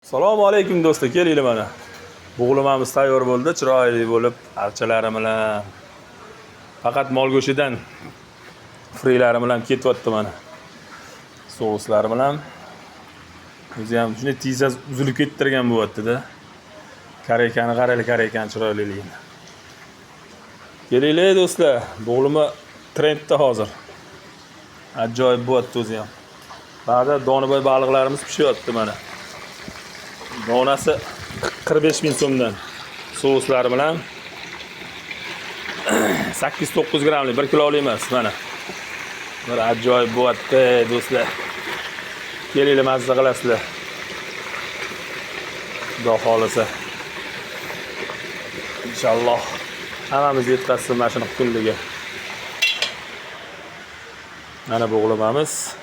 Assalomu alaykum do'stlar, kelinglar mana. Bug'limamiz tayyor bo'ldi, chiroyli bo'lib, archalari bilan. Faqat mol go'shtidan frilari bilan ketyapti mana. Souslari bilan. O'zi ham shunday tiysa uzilib kettirgan bo'lyapti-da. Kareykani qaraylik, kareykani chiroyliligini. Kelinglar do'stlar, bug'lima trendda hozir. Ajoyib bo'lyapti o'zi ham. Ba'da Doniboy baliqlarimiz pishyapti mana. Donasi 45 ming so'mdan. Souslari bilan 8-9 grammlik 1 kilolik emas mana. Bir ajoyib bo'lyapti do'stlar. Kelinglar mazza qilasizlar. Xudo xolisa. Inshaalloh hammamiz yetkazsin mana shu kunliga. Mana bug'limamiz.